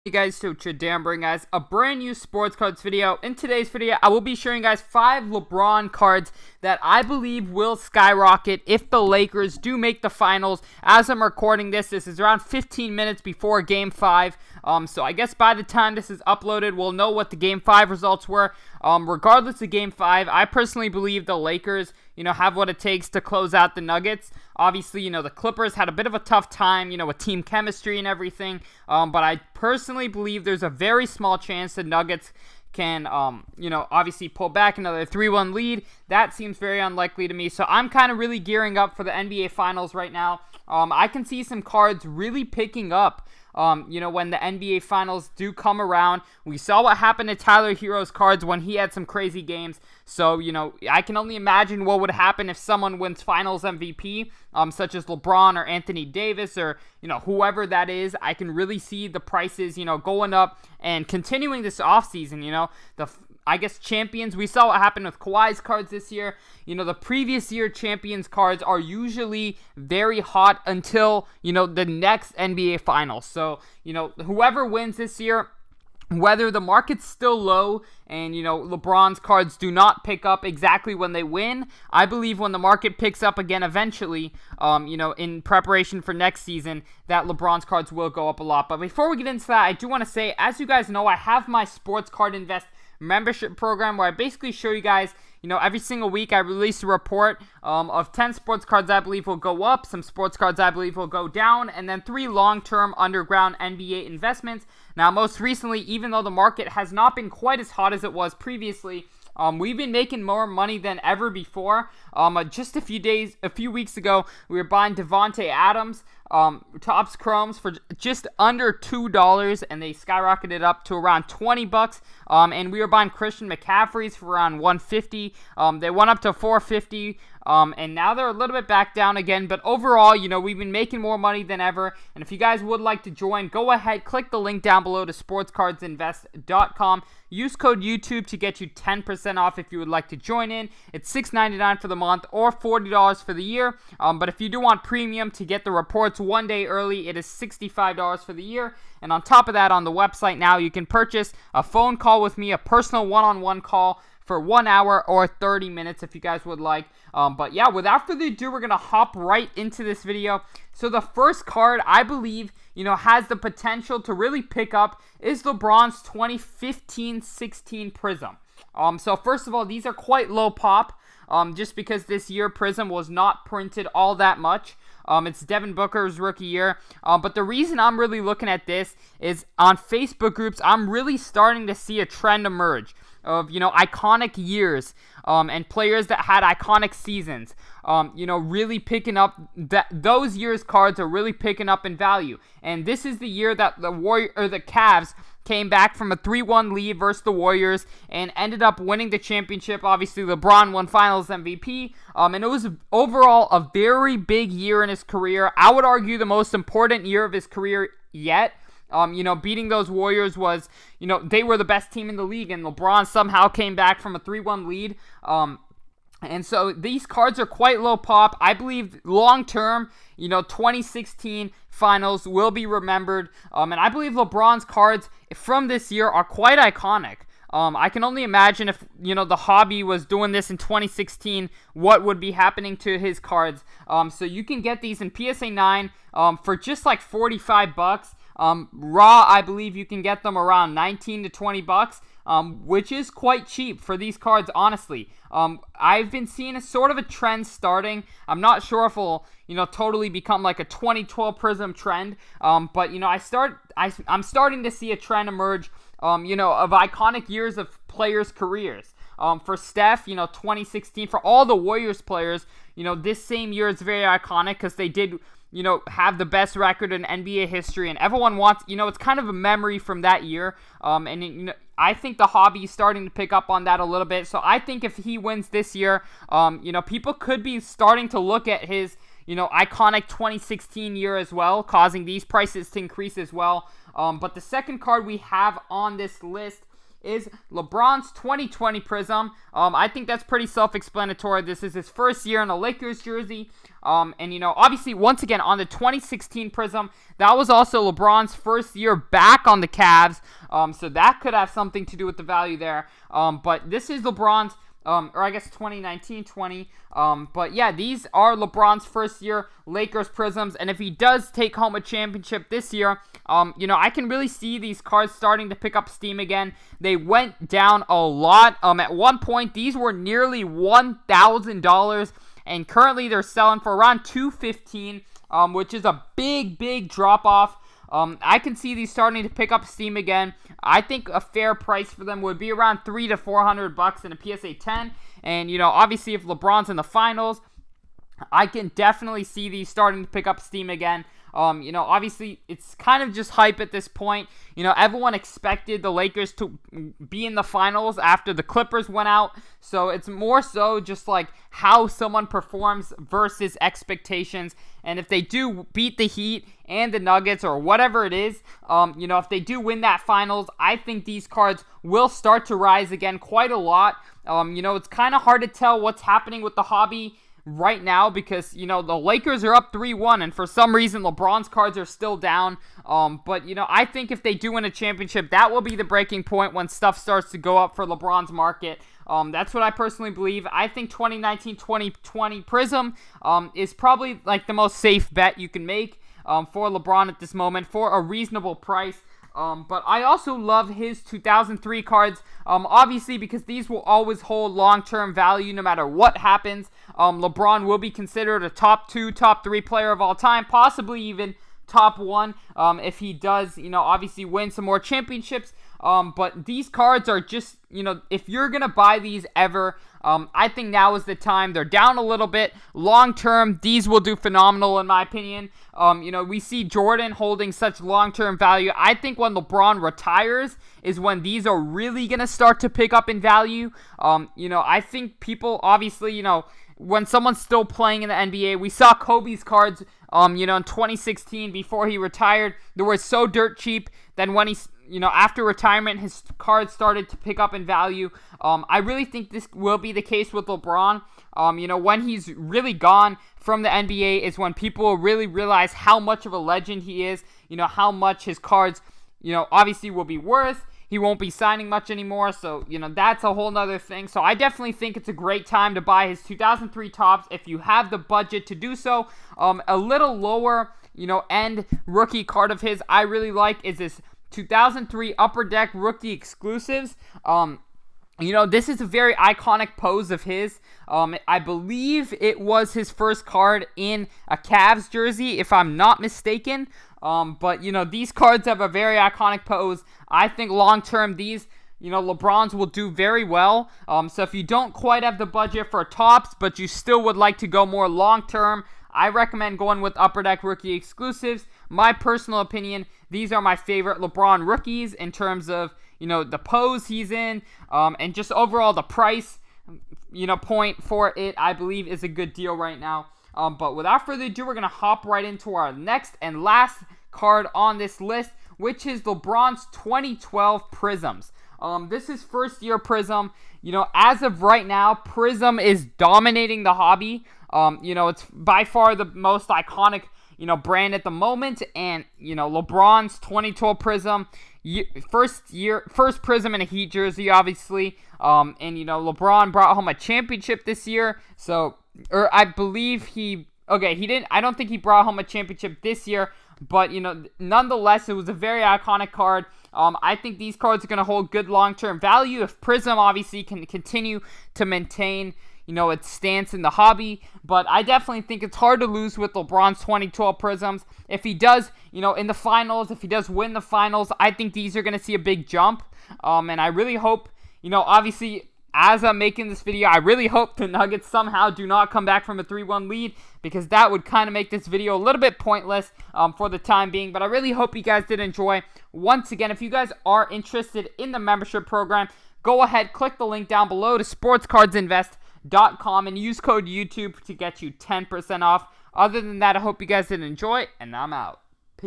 Hey guys, so today I'm bringing guys a brand new sports cards video. In today's video, I will be showing you guys 5 LeBron cards that I believe will skyrocket if the Lakers do make the finals. As I'm recording this is around 15 minutes before Game 5. So I guess by the time this is uploaded, we'll know what the Game 5 results were. Regardless of Game 5, I personally believe the Lakers, have what it takes to close out the Nuggets. Obviously, the Clippers had a bit of a tough time, with team chemistry and everything. But I personally believe there's a very small chance the Nuggets can, obviously pull back another 3-1 lead. That seems very unlikely to me. So I'm kind of really gearing up for the NBA Finals right now. I can see some cards really picking up. When the NBA Finals do come around. We saw what happened to Tyler Hero's cards when he had some crazy games. So, I can only imagine what would happen if someone wins Finals MVP, such as LeBron or Anthony Davis or, whoever that is. I can really see the prices, going up and continuing this offseason, I guess champions, we saw what happened with Kawhi's cards this year. The previous year champions cards are usually very hot until, the next NBA Finals. So, whoever wins this year, whether the market's still low and, LeBron's cards do not pick up exactly when they win, I believe when the market picks up again eventually, in preparation for next season, that LeBron's cards will go up a lot. But before we get into that, I do want to say, as you guys know, I have my Sports Card Invest membership program where I basically show you guys, every single week I release a report of 10 sports cards I believe will go up, some sports cards I believe will go down, and then 3 long-term underground NBA investments. Now, most recently, even though the market has not been quite as hot as it was previously, we've been making more money than ever before. Just a few weeks ago, we were buying Devontae Adams, Topps Chromes for just under $2, and they skyrocketed up to around $20. And we were buying Christian McCaffrey's for around $150. They went up to $450. And now they're a little bit back down again. But overall, we've been making more money than ever. And if you guys would like to join, go ahead, click the link down below to sportscardsinvest.com. Use code YouTube to get you 10% off if you would like to join in. It's $6.99 for the month or $40 for the year. But if you do want premium to get the reports one day early, it is $65 for the year. And on top of that, on the website now, you can purchase a phone call with me, a personal one-on-one call for 1 hour or 30 minutes if you guys would like. But yeah, without further ado, we're going to hop right into this video. So the first card I believe, has the potential to really pick up is LeBron's 2015-16 Prizm. So first of all, these are quite low pop, just because this year Prizm was not printed all that much. It's Devin Booker's rookie year. But the reason I'm really looking at this is on Facebook groups, I'm really starting to see a trend emerge of, iconic years and players that had iconic seasons, really picking up, those years' cards are really picking up in value. And this is the year that the Cavs came back from a 3-1 lead versus the Warriors and ended up winning the championship. Obviously, LeBron won Finals MVP, and it was overall a very big year in his career. I would argue the most important year of his career yet. Beating those Warriors was, they were the best team in the league, and LeBron somehow came back from a 3-1 lead. And so these cards are quite low pop. I believe long-term, 2016 finals will be remembered. And I believe LeBron's cards from this year are quite iconic. I can only imagine if, the hobby was doing this in 2016, what would be happening to his cards. So you can get these in PSA 9 for just like $45. Raw, I believe you can get them around $19 to $20, which is quite cheap for these cards, honestly. I've been seeing a sort of a trend starting. I'm not sure if it'll, totally become like a 2012 Prizm trend, but, I'm starting to see a trend emerge, of iconic years of players' careers. For Steph, 2016, for all the Warriors players, this same year is very iconic because they did, have the best record in NBA history, and everyone wants, it's kind of a memory from that year, and I think the hobby is starting to pick up on that a little bit. So I think if he wins this year, people could be starting to look at his, iconic 2016 year as well, causing these prices to increase as well. But the second card we have on this list is LeBron's 2020 Prizm. I think that's pretty self-explanatory. This is his first year in a Lakers jersey. And, you know, obviously, once again, on the 2016 Prizm, that was also LeBron's first year back on the Cavs. So that could have something to do with the value there. But this is LeBron's, or I guess 2019-20. But yeah, these are LeBron's first year Lakers Prizms. And if he does take home a championship this year, you know, I can really see these cards starting to pick up steam again. They went down a lot. At one point, these were nearly $1,000. And currently, they're selling for around $215, which is a big drop off. I can see these starting to pick up steam again. I think a fair price for them would be around $300 to $400 in a PSA 10. And, you know, obviously, if LeBron's in the finals, I can definitely see these starting to pick up steam again. You know, obviously, it's kind of just hype at this point. You know, everyone expected the Lakers to be in the finals after the Clippers went out. So it's more so just like how someone performs versus expectations. And if they do beat the Heat and the Nuggets or whatever it is, you know, if they do win that finals, I think these cards will start to rise again quite a lot. You know, it's kind of hard to tell what's happening with the hobby right now because, you know, the Lakers are up 3-1 and for some reason LeBron's cards are still down. But, you know, I think if they do win a championship, that will be the breaking point when stuff starts to go up for LeBron's market. That's what I personally believe. I think 2019-2020 Prizm is probably like the most safe bet you can make for LeBron at this moment for a reasonable price. But I also love his 2003 cards, obviously because these will always hold long-term value no matter what happens. LeBron will be considered a top 2, top 3 player of all time, possibly even top 1 if he does, you know, obviously win some more championships. But these cards are just, you know, if you're going to buy these ever, I think now is the time. They're down a little bit. Long term, these will do phenomenal in my opinion. You know, we see Jordan holding such long-term value. I think when LeBron retires is when these are really going to start to pick up in value. You know, I think people, obviously, you know, when someone's still playing in the NBA, we saw Kobe's cards, you know, in 2016 before he retired. They were so dirt cheap. Then when he's, you know, after retirement, his cards started to pick up in value. I really think this will be the case with LeBron. You know, when he's really gone from the NBA is when people will really realize how much of a legend he is. You know, how much his cards, you know, obviously will be worth. He won't be signing much anymore, so, you know, that's a whole nother thing. So I definitely think it's a great time to buy his 2003 Topps if you have the budget to do so. A little lower, you know, end rookie card of his I really like is this 2003 Upper Deck Rookie Exclusives. You know, this is a very iconic pose of his. I believe it was his first card in a Cavs jersey, if I'm not mistaken. But, you know, these cards have a very iconic pose. I think long-term, these, you know, LeBron's will do very well. So if you don't quite have the budget for Topps, but you still would like to go more long-term, I recommend going with Upper Deck Rookie Exclusives. My personal opinion, these are my favorite LeBron rookies in terms of, you know, the pose he's in, and just overall the price, you know, point for it, I believe is a good deal right now. But without further ado, we're going to hop right into our next and last card on this list, which is LeBron's 2012 Prizms. This is first year Prizm. You know, as of right now, Prizm is dominating the hobby. You know, it's by far the most iconic, you know, brand at the moment. And, you know, LeBron's 2012 Prizm, first Prizm in a Heat jersey, obviously. And, you know, LeBron brought home a championship this year. So, or I believe he didn't, I don't think he brought home a championship this year. But, you know, nonetheless, it was a very iconic card. I think these cards are going to hold good long-term value if Prizm obviously can continue to maintain, you know, its stance in the hobby. But I definitely think it's hard to lose with LeBron's 2012 Prizms. If he does, you know, in the finals, if he does win the finals, I think these are going to see a big jump. And I really hope, you know, obviously, as I'm making this video, I really hope the Nuggets somehow do not come back from a 3-1 lead, because that would kind of make this video a little bit pointless for the time being. But I really hope you guys did enjoy. Once again, if you guys are interested in the membership program, go ahead, click the link down below to sportscardsinvest.com and use code YouTube to get you 10% off. Other than that, I hope you guys did enjoy, and I'm out.